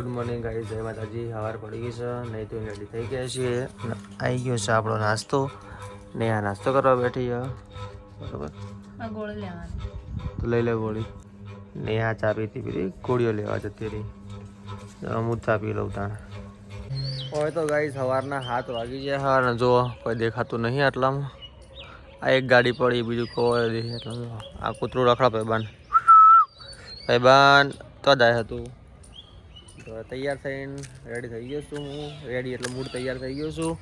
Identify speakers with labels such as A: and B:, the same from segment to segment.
A: Good morning guys, જય માતાજી. સવાર પડી ગઈ છે, નહીં તો રેડી થઈ ગયા છીએ. આવી ગયો છે આપણો નાસ્તો ને આ નાસ્તો કરવા બેઠી છે. બરાબર, તો લઈ લે ગોળી. ને આ ચા પીતી પીતી ગોળીઓ લેવા જતી રહી. હું ચા પી લઉં તાણ. હવે તો ગાઈસ સવારના 7 વાગી ગયા અને જો કોઈ દેખાતું નહીં આટલામાં. આ એક ગાડી પડી, બીજું કોઈ દેખે એટલે આ કૂતરું રખડા ભાઈબાન તો જાય હતું. તો તૈયાર થઈને રેડી થઈ ગયો છું હું. રેડી એટલે મૂડ તૈયાર થઈ ગયો છું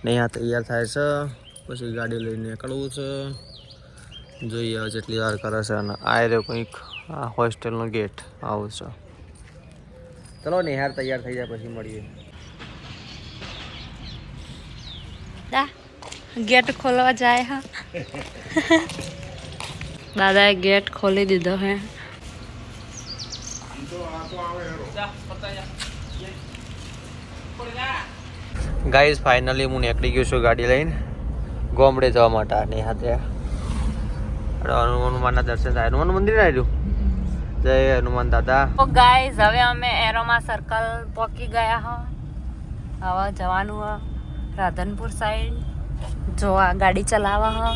A: ને અહીંયા તૈયાર થાય છે, પછી ગાડી લઈને નીકળવું છે. જોઈએ હવે જેટલી વાર કરે છે. અને આ રહ્યો કંઈક આ હોસ્ટેલનો ગેટ આવું છે. ચલો નિહાર તૈયાર થઈ જાય પછી મળીએ.
B: गेट खोलवा जाए हा दादा गेट खोली दीधो है।
A: ગાઈઝ ફાઇનલી હું નીકળી ગયો છું ગાડી લઈને ગોમડે જવા માટે. આની સાથે હનુમાનના દર્શન થાય. હનુમાન મંદિર આવ્યું. જય હનુમાન દાદા.
B: તો ગાઈઝ હવે અમે એરોમા સર્કલ પહોંચી ગયા હા. હવે જવાનું હા રાધનપુર સાઈડ. જો આ ગાડી ચલાવવા હા.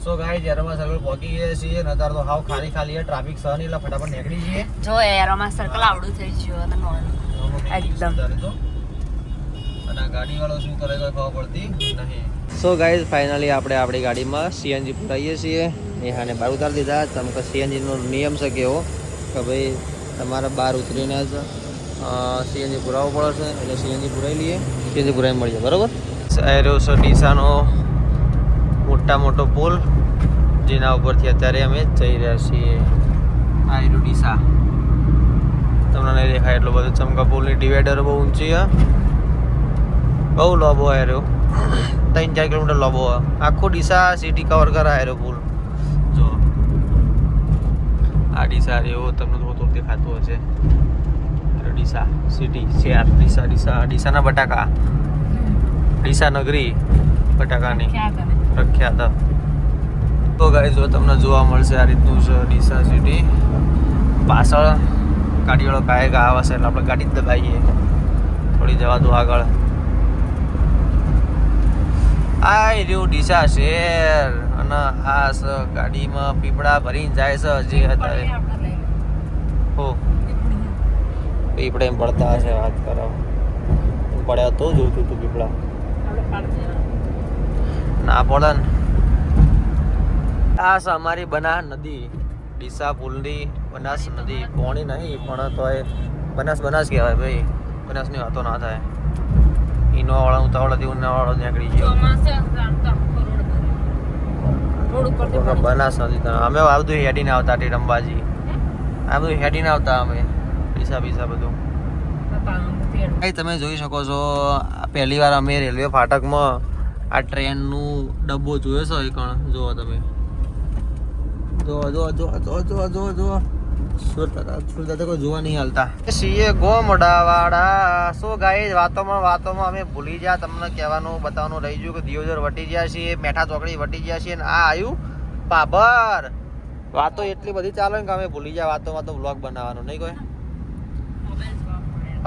A: સો ગાઈઝ એરોમા સર્કલ પહોંચી ગયા છીએ. નતર તો હાવ ખાલી ખાલી ટ્રાફિક સહ નહીં એટલે ફટાફટ નીકળી જઈએ.
B: જો એરોમા સર્કલ આવડું થઈ ગયું અને એકદમ.
A: અને ગાડી વાળો શું કરે કોઈ ખબર પડતી નહીં. સો ગાઈઝ ફાઇનલી આપણે આપણી ગાડીમાં સીએનજી પુરાવીએ છીએ. નેહાને બહાર ઉતારી દીધા. તમે કે સીએનજીનો નિયમ છે કેવો કે ભાઈ તમારે બહાર ઉતરીને જ સીએનજી પુરાવવું પડે છે. એટલે સીએનજી પુરાવી લઈએ. સીએનજી પુરાવી મળીએ. બરાબર. એરો છે ડીસાનો મોટો પુલ, જેના ઉપરથી અત્યારે અમે જઈ રહ્યા છીએ. આ એરો ડીસા તમને નહીં દેખાય એટલું બધું. ચમકા પુલની ડિવાઈડર બહુ ઊંચી છે, બહુ લોબો આવ્યો. 3-4 કિલોમીટર લોબો. આખો ડીસા સિટી કવર કરાય આવ્યો પુલ. જો આ ડીસા રહ્યો, તમને થોડું દેખાતું હશે. ડીસા સિટી શહેર. ડીસાના બટાકા, ડીસા નગરી બટાકાની પ્રખ્યાત. તો ગાઈસ જો તમને જોવા મળશે આ રીતનું છે ડીસા સિટી. પાછળ ગાડીવાળો કાંઈ આવે છે એટલે આપણે ગાડી જ દબાવીએ. થોડી જવા દો આગળ. આ રહ્યું ડીસા શહેર. અને આ ગાડીમાં પીપળા ભરીને જાય છે. હજી અત્યારે હો પીપળે એમ પડતા હશે. વાત કરો પડ્યા તો જોતું તું પીપળા ના પડે ને. આ છે અમારી બનાસ નદી. ડીસા પુલની બનાસ નદી. પોણી નહીં પણ તો એ બનાસ કહેવાય ભાઈ. બનાસની વાતો ના થાય. ઈનો વાળા ઉતાવળાથી ઉનાવાળો નીકળી ગયો. બનાસ નદી અમે આ બધું હેડીને આવતા અંબાજી. આ બધું હેડીને આવતા અમે ડીસા બીસા બધું. તમે જોઈ શકો છો પહેલી વાર અમે રેલવે ફાટકમાં આ ટ્રેનનું ડબ્બો જોયો છો. એ કણ જુઓ તમે. જો સુરત કોઈ જોવા નહીં હાલતા. સીએ ગોમડાવાળા. શું ગાઈસ વાતોમાં અમે ભૂલી ગયા. તમને કહેવાનું બતાવવાનું રહી ગયું કે દિયોદર વટી ગયા છીએ, મેઠા ચોકડી વટી ગયા છીએ. અને આ આવ્યું પાભર. વાતો એટલી બધી ચાલે ને કે અમે ભૂલી ગયા વાતોમાં તો બ્લોગ બનાવવાનું નહીં. કોઈ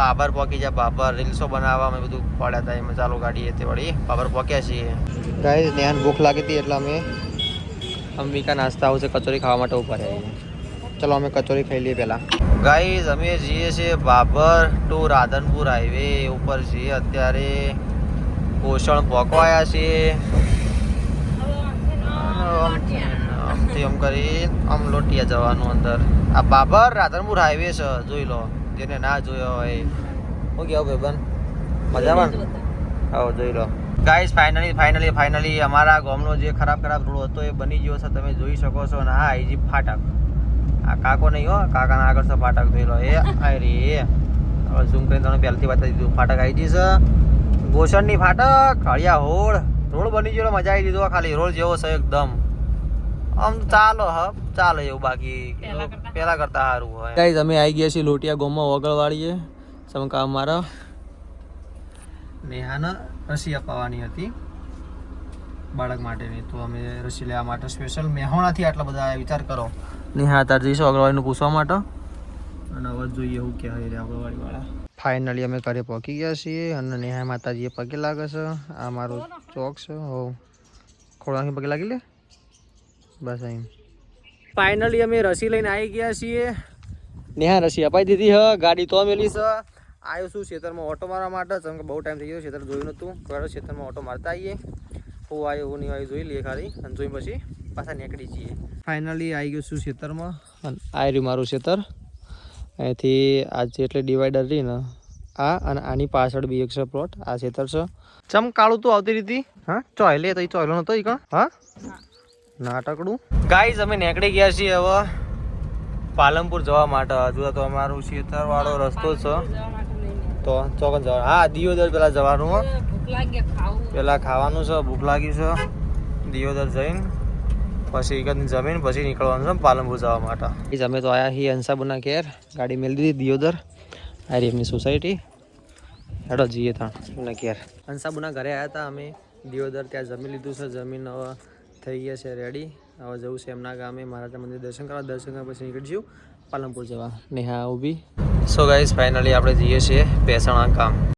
A: પાભર પહોંચી જાય. પાભર રીલ્સો બનાવવા અમે બધું પડ્યા હતા. એમાં ચાલુ ગાડી તે વળી પાભર પહોંચ્યા છીએ. ગાઈસ નેહાને ભૂખ લાગી હતી એટલે અમે અંબિકા નાસ્તા આવશે કચોરી ખાવા માટે ઉભા રહ્યા. ચલો અમે કચોરી ખાઈ લઈએ પહેલાં. ગાઈસ અમે જઈએ છીએ બાબર ટુ રાધનપુર હાઈવે ઉપર છીએ અત્યારે. પોષણ પહોંચવાયા છીએ. આમથી આમ કરી આમ લોટિયા જવાનું અંદર. આ બાબર રાધનપુર હાઈવે છે, જોઈ લો જેને ના જોયો હોય. હું કેવું ભાઈબંધ મજામાં? આવો જોઈ લો. ગાઈસ ફાઇનલી અમારા ગામનો જે ખરાબ રોડ હતો એ બની ગયો છે. તમે જોઈ શકો છો. અને આ આઈજી ફાટક. આ કાકો નહીં હો, કાકાના આગળ છે ફાટક. જોઈ લો. એ આવી રહી. હવે ઝૂમ કરીને તમને પહેલથી બતાવી દીધું. ફાટક આઈજી છે ગોસણની ફાટક. હળિયા હોળ રોડ બની ગયો. મજા આવી દીધો. ખાલી રોડ જેવો છે એકદમ. આમ ચાલે એવું. બાકી પહેલા કરતા સારું હોય. ગાઈસ અમે આવી ગયા છીએ લોટિયા ગામમાં ઓગળવાળીએ. સમકા અમારા નેહાને રસી અપાવવાની હતી બાળક માટેની. તો અમે રસી લેવા માટે સ્પેશિયલ મહેસાણાથી આટલા બધા વિચાર કરો. નેહા તાર જઈશું અગરવાળીનું પૂછવા માટે. અને હવે જોઈએ એવું કે હવે આગળવાળીવાળા. ફાઇનલી અમે ઘરે પહોંચી ગયા છીએ અને નેહા માતાજીએ પગે લાગે છે. આ મારું ચોક છે. હો ખોળાથી પગે લાગી લે બસ અહીં. ફાઇનલી અમે રસી લઈને આવી ગયા છીએ. નેહા રસી અપાઈ દીધી હ. ગાડી તો મેલી છે. આવ્યો છું ખેતરમાં ઓટો મારવા માટે. જેમ કે બહુ ટાઈમ થઈ ગયો ખેતર જોયું નહોતું. કરો ખેતરમાં ઓટો મારતા આવીએ. હું આવ્યો હું નહીં આવ્યું જોઈ લઈએ ખાલી અને જોઈ પછી પાછા નીકળી જઈએ. ફાઇનલી આવી ગયો છું ખેતરમાં અને આ રહ્યું મારું ખેતર. અહીંથી આ જેટલે ડિવાઈડર રહી ને આ અને આની પાછળ બી એક છે પ્લોટ. આ ખેતર છે. ચમ કાળું તું આવતી રીતી હા ચોયલે તો ચોયલો નતો ઈ કણ હા નાટકડું. ગાઈઝ અમે નીકળી ગયા છીએ હવે પાલનપુર જવા માટે. હજુ તો અમારું ખેતર વાળો રસ્તો છે તો ચોકન જવાનું. હા દિયોદર પેલા જવાનું હો. પેલા ખાવાનું છે. ભૂખ લાગી છે. દિયોદર જઈને પછી જમીન પછી નીકળવાનું છે પાલનપુર જવા માટે. અમે તો આવ્યા છીએ હંસાબુના ઘેર. ગાડી મેળી દીધી દિયોદર. આ રહી એમની સોસાયટી. હેડો જઈએ ત્યાં એમના ઘેર. હંસાબુના ઘરે આવ્યા હતા અમે દિયોદર. ત્યાં જમી લીધું છે. જમીન હવે થઈ ગયા છે રેડી. હવે જવું છે એમના ગામે મહારાજા મંદિર દર્શન કરવા. દર્શન કરવા પછી નીકળીશું પાલનપુર જવા. નેહા ઊભી. સો ગાઈઝ ફાઇનલી આપણે જઈએ છીએ મહેસાણા ગામ.